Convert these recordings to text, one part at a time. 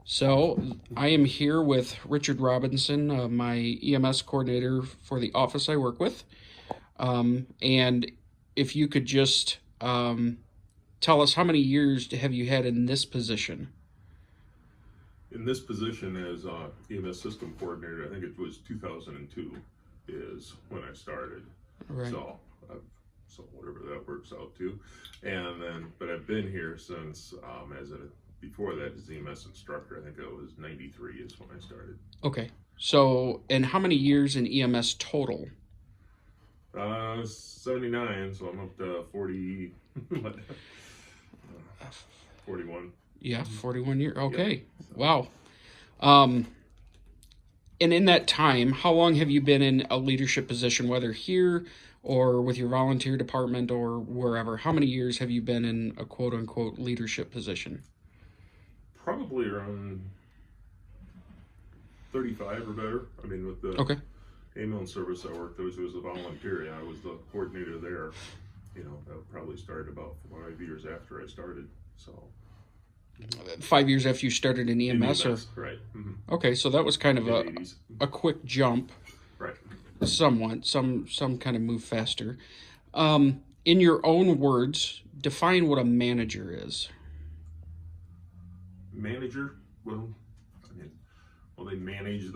So I am here with Richard Robinson, my EMS coordinator for the office I work with. And if you could just tell us how many years have you had in this position? In this position as EMS system coordinator, I think it was 2002 is when I started. Right. So whatever that works out to, and then but I've been here since before that as EMS instructor. I think it was 93 is when I started. Okay. So, and how many years in EMS total? 79, so I'm up to 40, what, 41. Yeah, 41 years. Okay. Yep. Wow. Um, and in that time, how long have you been in a leadership position, whether here or with your volunteer department or wherever? How many years have you been in a quote unquote leadership position? Probably around 35 or better. I mean, with the Okay. ambulance service I worked, which was a volunteer, I was the coordinator there. That probably started about 5 years after I started. So 5 years after you started in EMS, in EMS, right? Mm-hmm. Okay, so that was kind of Mid-80s. a quick jump, Right. somewhat. Some kind of move faster. In your own words, define what a manager is. Manager, well, I mean, well, they manage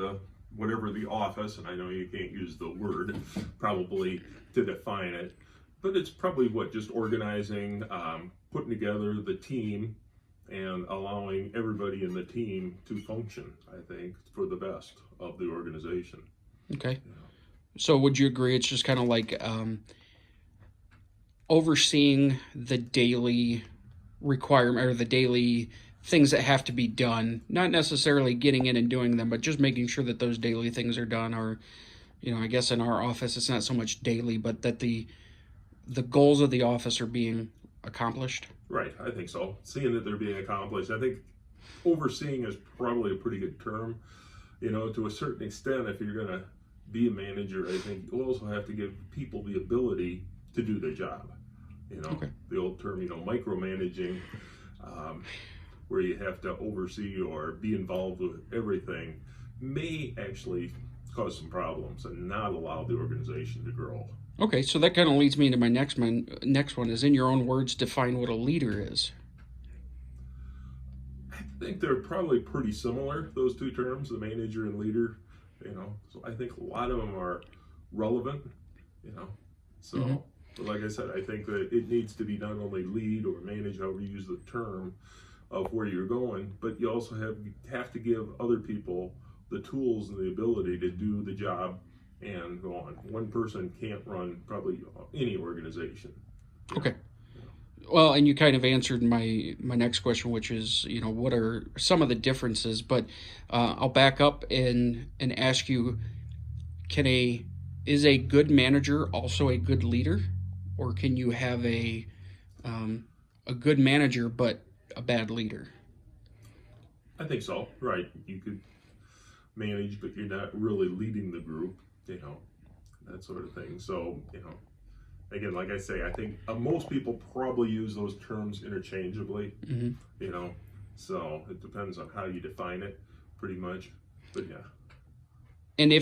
whatever the office, and I know you can't use the word probably to define it, but it's probably just organizing, putting together the team, and allowing everybody in the team to function, I think, for the best of the organization. Okay. So would you agree it's just kind of like overseeing the daily requirement or the daily things that have to be done, not necessarily getting in and doing them, but just making sure that those daily things are done, or I guess in our office it's not so much daily, but that the goals of the office are being accomplished. Right, I think so. Seeing that they're being accomplished, I think overseeing is probably a pretty good term. To a certain extent, if you're going to be a manager, I think you also have to give people the ability to do their job. Okay. The old term, micromanaging, where you have to oversee or be involved with everything, may actually cause some problems and not allow the organization to grow. Okay, so that kind of leads me into my next one. Next one is, in your own words, define what a leader is. I think they're probably pretty similar, those two terms, the manager and leader. So I think a lot of them are relevant. So But like I said, I think that it needs to be not only lead or manage, however you use the term, of where you're going, but you also have to give other people the tools and the ability to do the job and go on. One person can't run probably any organization. Okay. Well, and you kind of answered my next question, which is, what are some of the differences? But I'll back up and ask you: is a good manager also a good leader, or can you have a good manager but a bad leader? I think so. Right. You could manage, but you're not really leading the group. That sort of thing. So again, like I say, I think most people probably use those terms interchangeably. So it depends on how you define it, pretty much. But yeah. And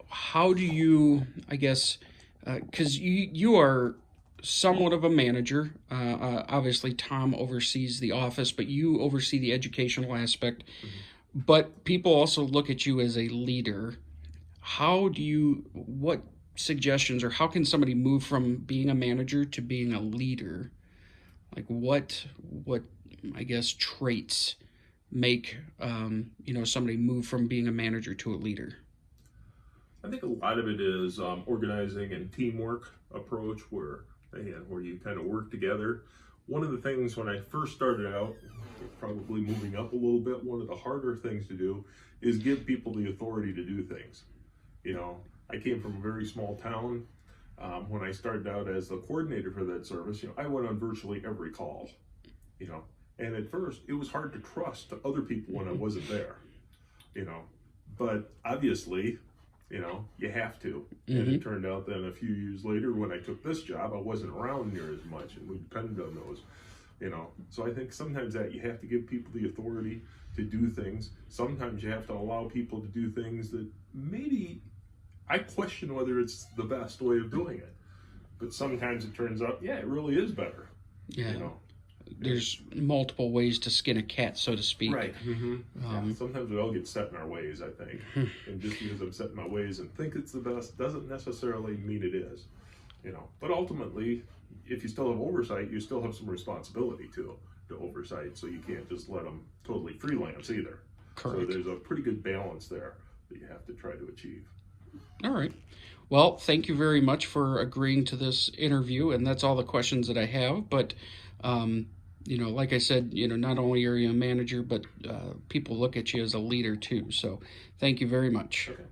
how do you, I guess, because you are somewhat of a manager. Obviously, Tom oversees the office, but you oversee the educational aspect. But people also look at you as a leader. What suggestions, or how can somebody move from being a manager to being a leader? Like what I guess traits make somebody move from being a manager to a leader? I think a lot of it is organizing and teamwork approach, where you kind of work together. One of the things when I first started out, probably moving up a little bit, one of the harder things to do is give people the authority to do things. I came from a very small town. When I started out as the coordinator for that service, I went on virtually every call. And at first it was hard to trust other people when I wasn't there. But obviously, you have to. And it turned out that a few years later, when I took this job, I wasn't around near as much, and we depended on those. you know. So I think sometimes that you have to give people the authority to do things. Sometimes you have to allow people to do things that maybe I question whether it's the best way of doing it. But sometimes it turns out, yeah, it really is better. Yeah. You know. There's multiple ways to skin a cat, so to speak. Right. Yeah, sometimes we all get set in our ways, I think. And just because I'm set in my ways and think it's the best doesn't necessarily mean it is. You know. But ultimately, if you still have oversight, you still have some responsibility to oversight. So you can't just let them totally freelance either. Correct. So there's a pretty good balance there that you have to try to achieve. All right. Well, thank you very much for agreeing to this interview, and that's all the questions that I have. But, you know, like I said, you know, not only are you a manager, but people look at you as a leader too. So thank you very much. Okay.